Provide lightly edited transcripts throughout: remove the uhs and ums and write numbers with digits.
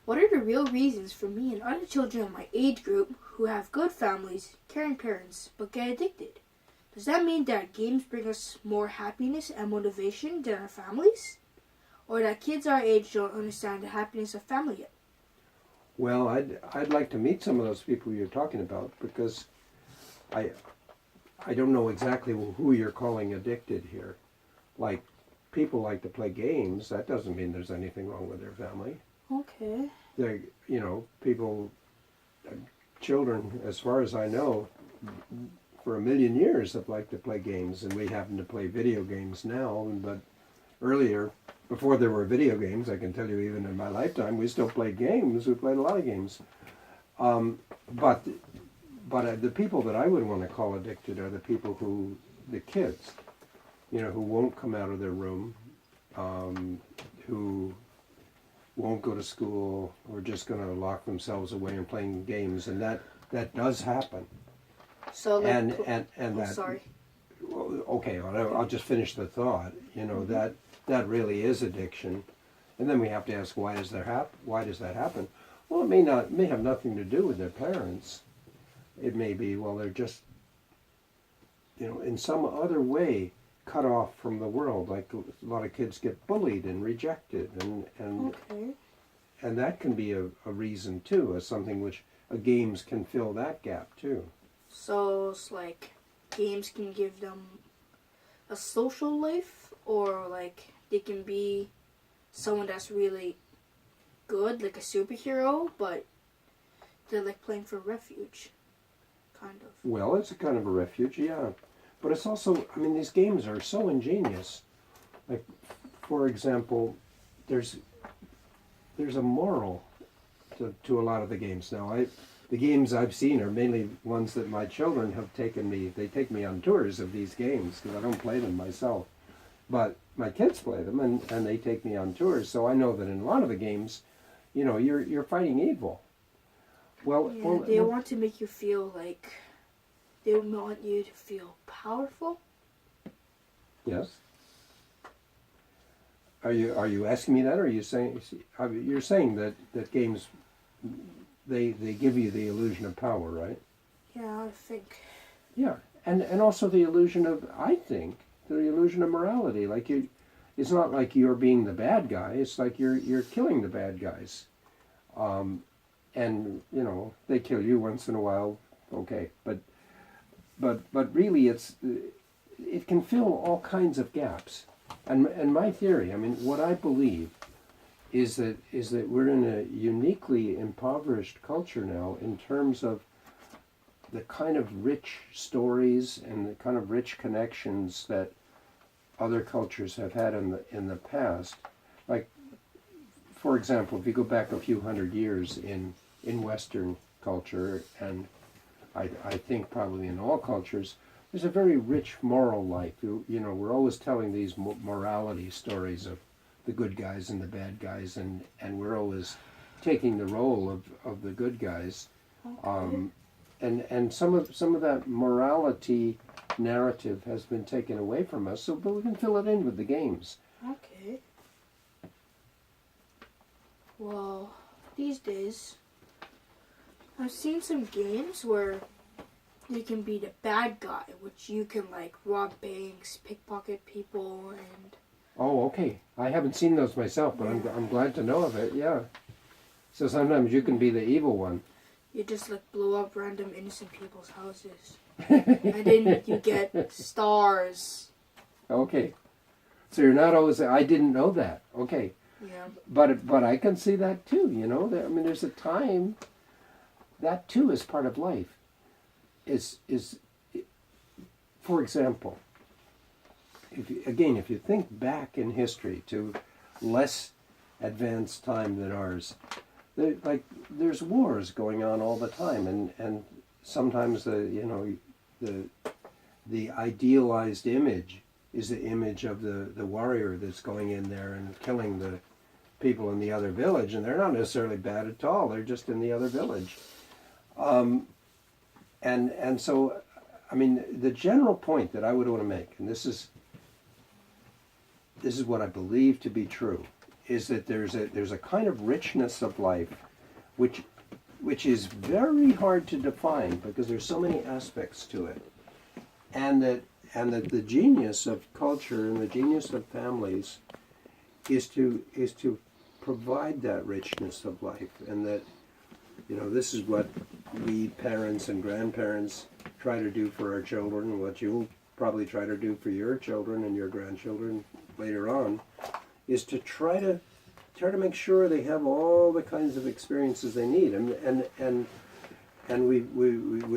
What are the real reasons for me and other children in my age group who have good families, caring parents, but get addicted? Does that mean that games bring us more happiness and motivation than our families? Or that kids our age don't understand the happiness of family yet? Well, I'd like to meet some of those people you're talking about, because I don't know exactly who you're calling addicted here. Like, people like to play games. That doesn't mean there's anything wrong with their family. Okay. They, people, children, as far as I know, for a million years have liked to play games, and we happen to play video games now. But earlier, before there were video games, I can tell you, even in my lifetime, we still played games. We played a lot of games. But the people that I would want to call addicted are the kids, who won't come out of their room, who won't go to school, or just going to lock themselves away and playing games, and that does happen. So, like, and that. Sorry. Okay, I'll just finish the thought. That really is addiction, and then we have to ask, why does that happen? Well, it may have nothing to do with their parents. It may be, well, they're just, in some other way cut off from the world. Like a lot of kids get bullied and rejected, and that can be a reason too, as something which games can fill that gap too. So it's like games can give them a social life, or like they can be someone that's really good, like a superhero, but they're like playing for refuge, kind of. Well, it's a kind of a refuge, yeah. But it's also, these games are so ingenious. Like, for example, there's a moral to a lot of the games. Now, the games I've seen are mainly ones that my children have taken me. They take me on tours of these games, because I don't play them myself. But my kids play them, and they take me on tours. So I know that in a lot of the games, you're fighting evil. Well, they want to make you feel like, they want you to feel powerful. Yes. Are you asking me that, or are you saying, you're saying that games, they give you the illusion of power, right? Yeah, I think. Yeah, and also the illusion of, I think, the illusion of morality. Like, it's not like you're being the bad guy. It's like you're killing the bad guys, and they kill you once in a while. Okay, but really, it can fill all kinds of gaps. And my theory, what I believe, is that we're in a uniquely impoverished culture now in terms of the kind of rich stories and the kind of rich connections that other cultures have had in the past. Like, for example, if you go back a few hundred years in Western culture, and I think probably in all cultures, there's a very rich moral life. We're always telling these morality stories of the good guys and the bad guys, and we're always taking the role of the good guys. Okay. And some of that morality narrative has been taken away from us, but we can fill it in with the games. Okay. Well, these days, I've seen some games where you can be the bad guy, which you can like rob banks, pickpocket people, and... Oh, okay. I haven't seen those myself, but I'm glad to know of it, yeah. So sometimes you can be the evil one. You just like blow up random innocent people's houses. And then you get stars. Okay. So you're not always, I didn't know that. Okay. Yeah. But I can see that too, there's a time, that too is part of life. For example, if you think back in history to less advanced time than ours, there's wars going on all the time, and sometimes the idealized image is the image of the warrior that's going in there and killing the people in the other village, and they're not necessarily bad at all. They're just in the other village. And so, the general point that I would want to make, and this is what I believe to be true, is that there's a kind of richness of life which is very hard to define because there's so many aspects to it, and that the genius of culture and the genius of families is to provide that richness of life, and that, you know, this is what we parents and grandparents try to do for our children, and what you'll probably try to do for your children and your grandchildren later on, is to try to make sure they have all the kinds of experiences they need. And we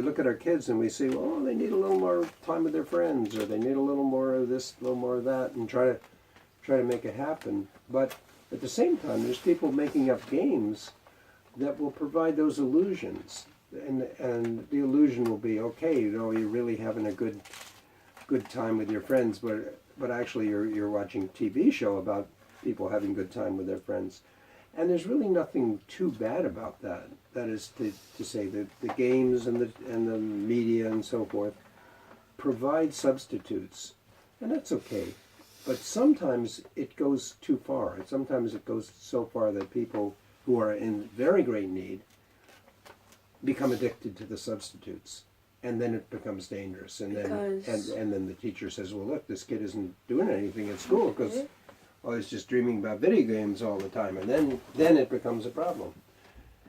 look at our kids and we say, well, they need a little more time with their friends, or they need a little more of this, a little more of that, and try to make it happen. But at the same time, there's people making up games that will provide those illusions. And the illusion will be, okay, you know, you're really having a good time with your friends, but actually you're watching a TV show about people having good time with their friends. And there's really nothing too bad about that. That is to say that the games and the media and so forth provide substitutes, and that's okay. But sometimes it goes too far. Sometimes it goes so far that people who are in very great need become addicted to the substitutes, and then it becomes dangerous. And then the teacher says, well, look, this kid isn't doing anything at school because he's just dreaming about video games all the time, and then it becomes a problem.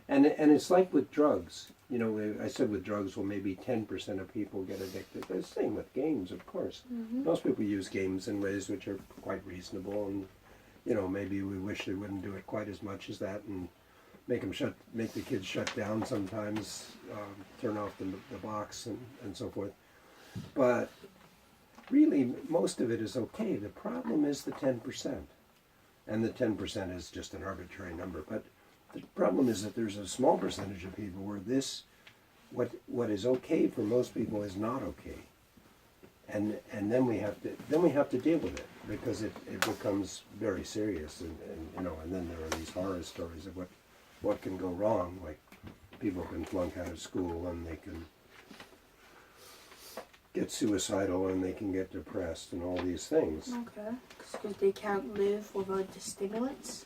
And it's like with drugs. You know, I said with drugs, well, maybe 10% of people get addicted. The same with games, of course. Mm-hmm. Most people use games in ways which are quite reasonable, and, you know, maybe we wish they wouldn't do it quite as much as that, and make the kids shut down sometimes, turn off the box and so forth. But really, most of it is okay. The problem is the 10%. And the 10% is just an arbitrary number. But the problem is that there's a small percentage of people where what is okay for most people is not okay. And then we have to deal with it, because it becomes very serious, and you know, and then there are these horror stories of what can go wrong, like people can flunk out of school, and they can get suicidal, and they can get depressed, and all these things. Okay, because they can't live without the stimulants?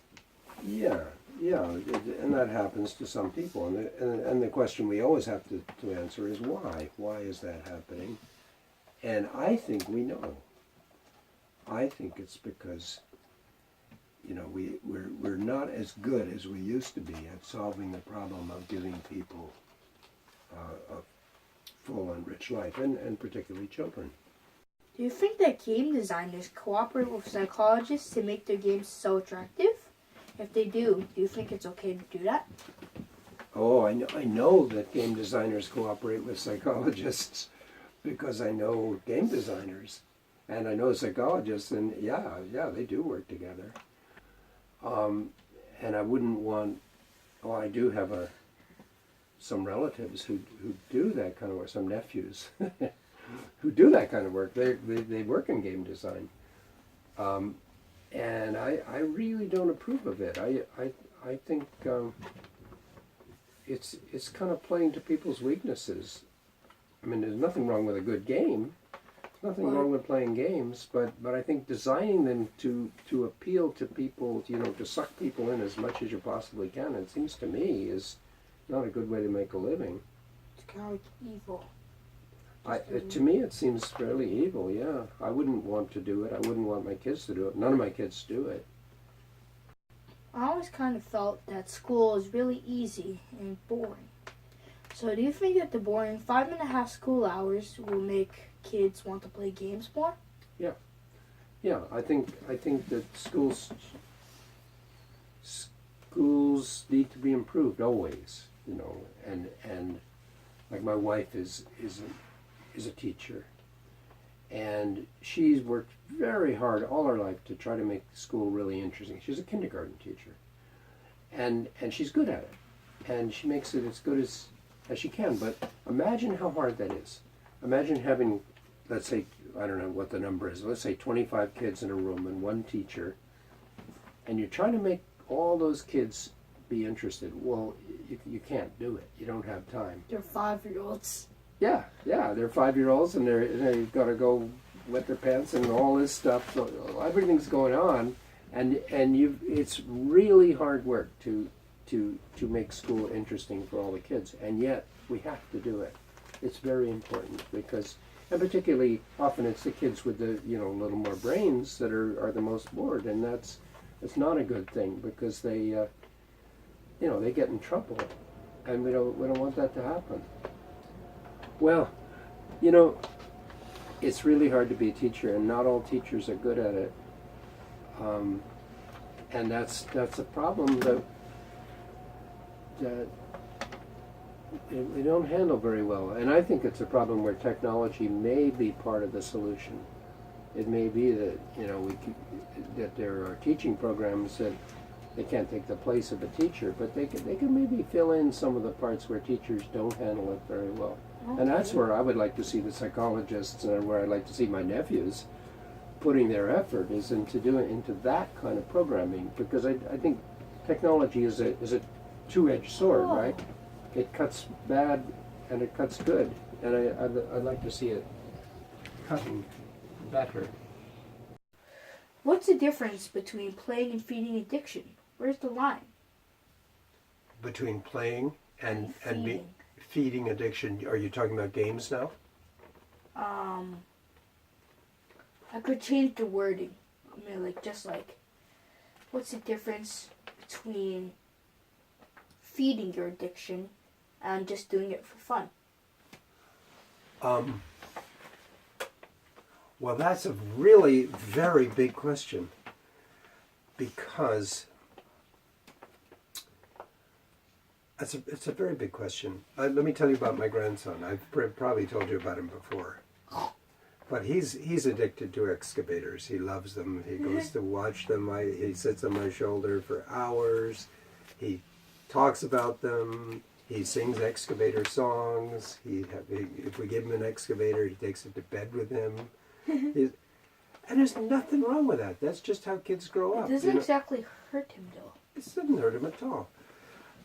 Yeah, and that happens to some people, and the question we always have to answer is why? Why is that happening? And I think we know. I think it's because, you know, we're not as good as we used to be at solving the problem of giving people a full and rich life, and particularly children. Do you think that game designers cooperate with psychologists to make their games so attractive? If they do you think it's okay to do that? Oh, I know that game designers cooperate with psychologists, because I know game designers, and I know psychologists, and yeah, they do work together. And I wouldn't want. Oh, I do have some relatives who do that kind of work. Some nephews who do that kind of work. They work in game design, and I really don't approve of it. I think it's kind of playing to people's weaknesses. I mean, there's nothing wrong with a good game. There's nothing wrong with playing games, but I think designing them to appeal to people, you know, to suck people in as much as you possibly can, it seems to me, is not a good way to make a living. It's kind of like evil. To me, it seems fairly evil, yeah. I wouldn't want to do it. I wouldn't want my kids to do it. None of my kids do it. I always kind of felt that school is really easy and boring. So do you think that the boring 5.5 school hours will make kids want to play games more? Yeah, I think that schools need to be improved always, you know, and like my wife is a teacher, and she's worked very hard all her life to try to make school really interesting. She's a kindergarten teacher, and she's good at it, and she makes it as good as she can. But imagine how hard that is. Imagine having, let's say, I don't know what the number is, let's say 25 kids in a room and one teacher, and you're trying to make all those kids be interested. Well, you can't do it. You don't have time. They're 5-year-olds. Yeah, they're 5-year-olds, and they've got to go wet their pants and all this stuff. So everything's going on, and it's really hard work to make school interesting for all the kids, and yet we have to do it. It's very important because, and particularly often it's the kids with the little more brains that are the most bored, and that's not a good thing because they they get in trouble, and we don't want that to happen. Well, it's really hard to be a teacher, and not all teachers are good at it. And that's a problem that we don't handle very well. And I think it's a problem where technology may be part of the solution. It may be that that there are teaching programs that they can't take the place of a teacher, but they can maybe fill in some of the parts where teachers don't handle it very well. Okay. And that's where I would like to see the psychologists, and where I'd like to see my nephews putting their effort is into that kind of programming, because I think technology is a two-edged sword, right? It cuts bad and it cuts good, and I'd like to see it cutting better. What's the difference between playing and feeding addiction? Where's the line? Between playing and feeding addiction, are you talking about games now? I could change the wording. What's the difference between feeding your addiction and just doing it for fun? Well, that's a really very big question, because it's a very big question. Let me tell you about my grandson. I've probably told you about him before. But he's addicted to excavators. He loves them. He goes to watch them. He sits on my shoulder for hours. He talks about them. He sings excavator songs. If we give him an excavator, he takes it to bed with him. And there's nothing wrong with that. That's just how kids grow up. It doesn't exactly hurt him, though. It doesn't hurt him at all.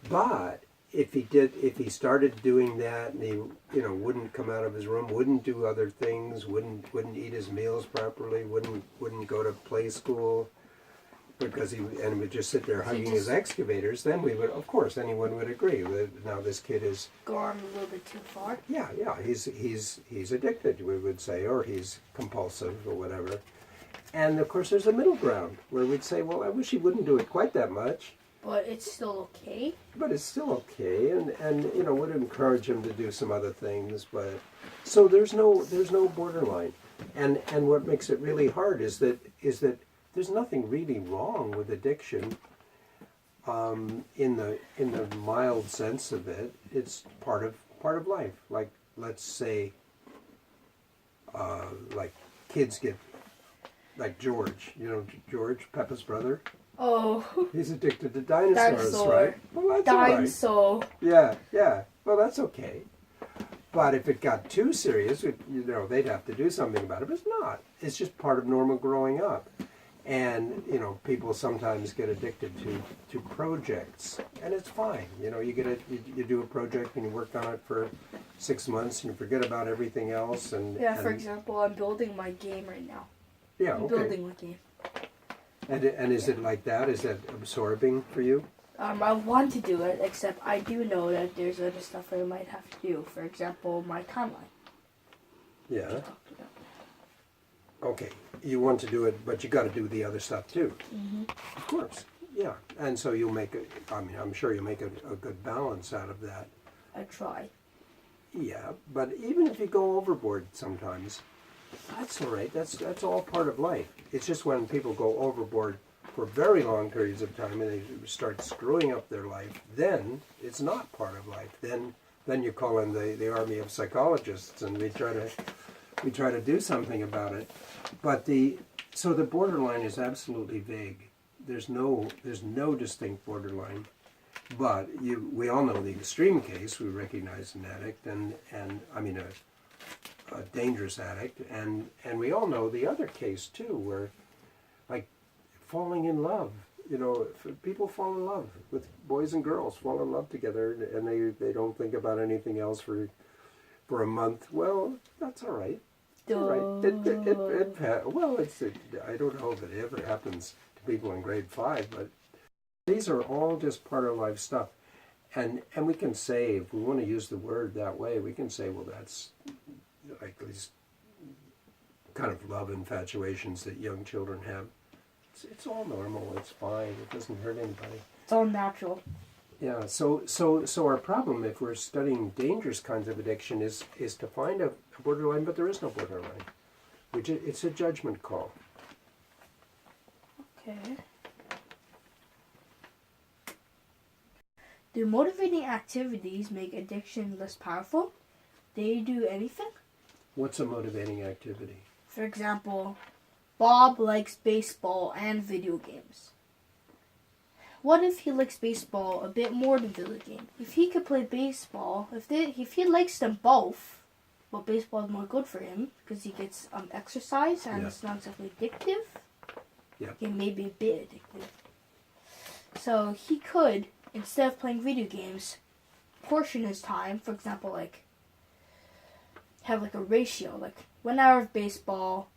But if he started doing that, and he wouldn't come out of his room, wouldn't do other things, wouldn't eat his meals properly, wouldn't go to play school, because would just sit there hugging his excavators, then anyone would agree that now this kid is gone a little bit too far. Yeah, he's addicted, we would say, or he's compulsive or whatever. And of course there's a middle ground where we'd say, well, I wish he wouldn't do it quite that much. But it's still okay. But it's still okay, and would encourage him to do some other things. But so there's no borderline, and what makes it really hard is that there's nothing really wrong with addiction. In the mild sense of it, it's part of life. Like, let's say, like kids get, like George. George, Peppa's brother. Oh. He's addicted to dinosaurs, right? Well, that's Dinosaur. all right. Yeah. Well, that's okay. But if it got too serious, they'd have to do something about it. But it's not. It's just part of normal growing up. And, people sometimes get addicted to projects. And it's fine. You do a project and you work on it for 6 months and you forget about everything else. For example, I'm building my game right now. Yeah, I'm building my game. And is it like that? Is that absorbing for you? I want to do it, except I do know that there's other stuff I might have to do. For example, my timeline. Yeah. Okay, you want to do it, but you got to do the other stuff too. Mm-hmm. Of course, yeah. And so you'll make I'm sure you'll make a good balance out of that. I try. Yeah, but even if you go overboard sometimes, that's all right. That's all part of life. It's just when people go overboard for very long periods of time and they start screwing up their life, then it's not part of life. Then you call in the army of psychologists and we try to do something about it. But so the borderline is absolutely vague. There's no distinct borderline. But we all know the extreme case. We recognize an addict and a dangerous addict, and we all know the other case too, where like falling in love. People fall in love with boys and girls, fall in love together, and they don't think about anything else for a month. Well, that's all right. All right. I don't know if it ever happens to people in grade 5, but these are all just part of life stuff. And we can say, if we want to use the word that way, we can say, well, that's like these kind of love infatuations that young children have. It's all normal. It's fine. It doesn't hurt anybody. It's all natural. Yeah. So our problem, if we're studying dangerous kinds of addiction, is to find a borderline, but there is no borderline. It's a judgment call. Okay. Do motivating activities make addiction less powerful? They do anything? What's a motivating activity? For example, Bob likes baseball and video games. What if he likes baseball a bit more than video game? If he could play baseball, if he likes them both, but baseball is more good for him because he gets exercise and it's not exactly addictive. Yeah. It may be a bit addictive. So he could, instead of playing video games, portion his time. For example, like have like a ratio, like 1 hour of baseball,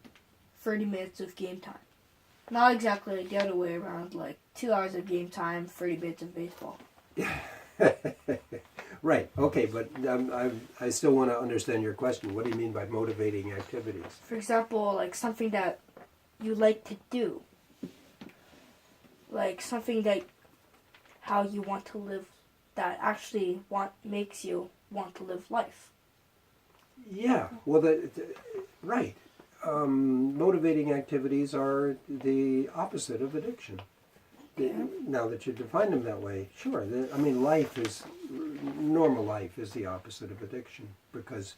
30 minutes of game time. Not exactly the other way around, like 2 hours of game time, 30 minutes of baseball. Right. Okay, but I still want to understand your question. What do you mean by motivating activities? For example, like something that you like to do. Like something that how you want to live, that actually makes you want to live life. Yeah. Well, right. Motivating activities are the opposite of addiction. Now that you define them that way, sure. Normal life is the opposite of addiction, because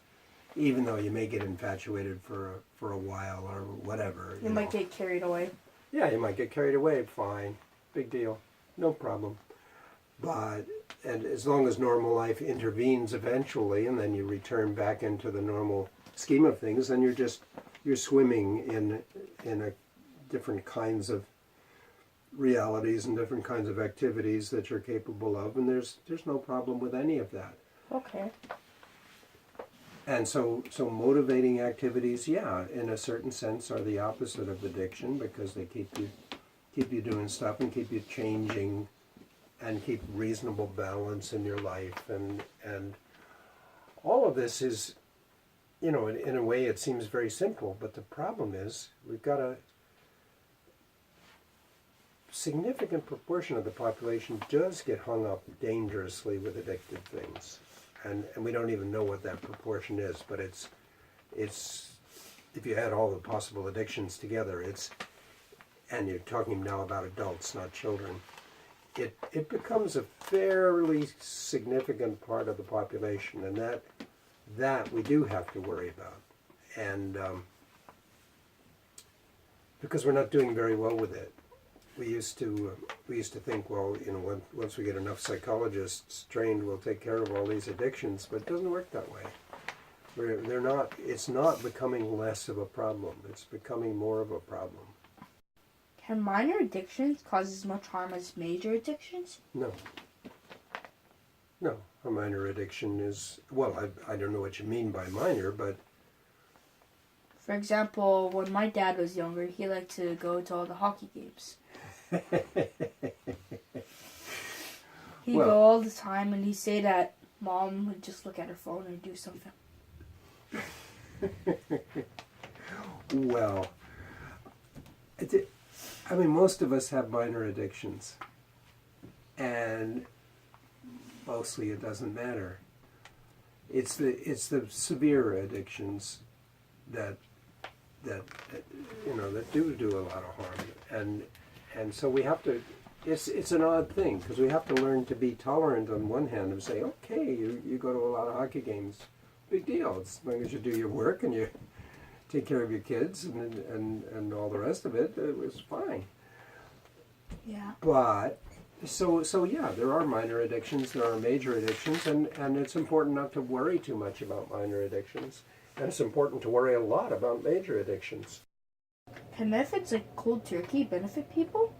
even though you may get infatuated for a while or whatever, You might get carried away. Yeah, you might get carried away. Fine, big deal, no problem. And as long as normal life intervenes eventually, and then you return back into the normal scheme of things, then you're swimming in a different kinds of realities and different kinds of activities that you're capable of, and there's no problem with any of that. Okay. And so motivating activities, yeah, in a certain sense, are the opposite of addiction, because they keep you doing stuff and keep you changing and keep reasonable balance in your life, and all of this is, in a way it seems very simple, but the problem is we've got a significant proportion of the population does get hung up dangerously with addictive things, and we don't even know what that proportion is, but it's if you add all the possible addictions together, and you're talking now about adults, not children, it becomes a fairly significant part of the population, and that we do have to worry about, and because we're not doing very well with it. We used to think, well, once we get enough psychologists trained, we'll take care of all these addictions, but it doesn't work that way. It's not becoming less of a problem. It's becoming more of a problem. Can minor addictions cause as much harm as major addictions? No. A minor addiction is, well, I don't know what you mean by minor, but... For example, when my dad was younger, he liked to go to all the hockey games. He'd go all the time, and he'd say that Mom would just look at her phone and do something. Well, most of us have minor addictions, and mostly it doesn't matter. It's the severe addictions that do a lot of harm, and so we have to. It's an odd thing, because we have to learn to be tolerant on one hand and say, okay, you go to a lot of hockey games, big deal. As long as you do your work and you take care of your kids and all the rest of it, it was fine. Yeah. But so yeah, there are minor addictions, there are major addictions, and it's important not to worry too much about minor addictions, and it's important to worry a lot about major addictions. Can methods like cold turkey benefit people?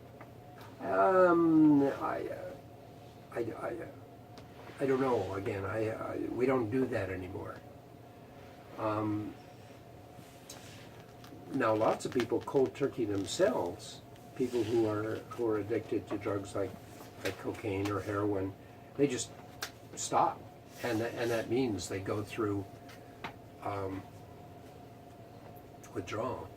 I don't know. Again, we don't do that anymore. Now, lots of people cold turkey themselves, people who are addicted to drugs like cocaine or heroin, they just stop, and that means they go through withdrawal.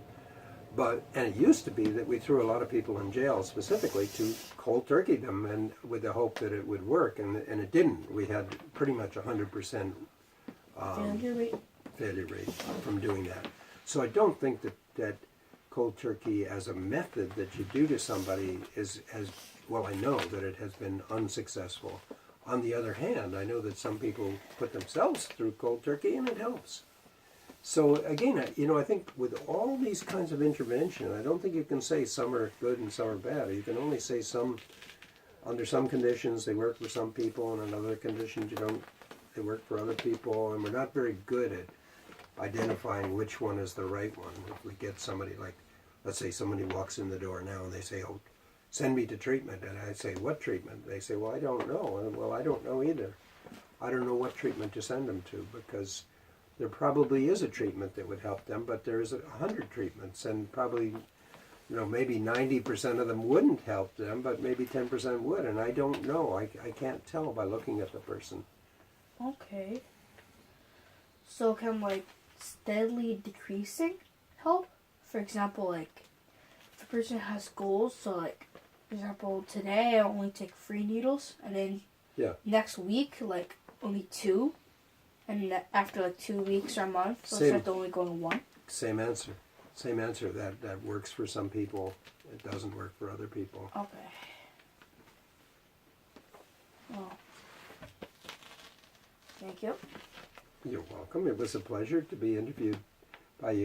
And it used to be that we threw a lot of people in jail specifically to cold turkey them, and with the hope that it would work, and it didn't. We had pretty much 100% failure rate from doing that. So I don't think that cold turkey as a method that you do to somebody is as well. I know that it has been unsuccessful. On the other hand, I know that some people put themselves through cold turkey and it helps. So again, I think with all these kinds of intervention, I don't think you can say some are good and some are bad. You can only say some, under some conditions they work for some people, and in other conditions they work for other people, and we're not very good at identifying which one is the right one. If we get somebody like, let's say somebody walks in the door now and they say, oh, send me to treatment, and I say, what treatment? They say, well, I don't know. And, well, I don't know either. I don't know what treatment to send them to, because there probably is a treatment that would help them, but there's 100 treatments, and probably, maybe 90% of them wouldn't help them, but maybe 10% would, and I don't know. I can't tell by looking at the person. Okay. So can steadily decreasing help? For example, if the person has goals, so for example, today I only take 3 needles, and then next week only 2. And after 2 weeks or a month, I'll start only going 1. Same answer. That works for some people. It doesn't work for other people. Okay. Well, thank you. You're welcome. It was a pleasure to be interviewed by you.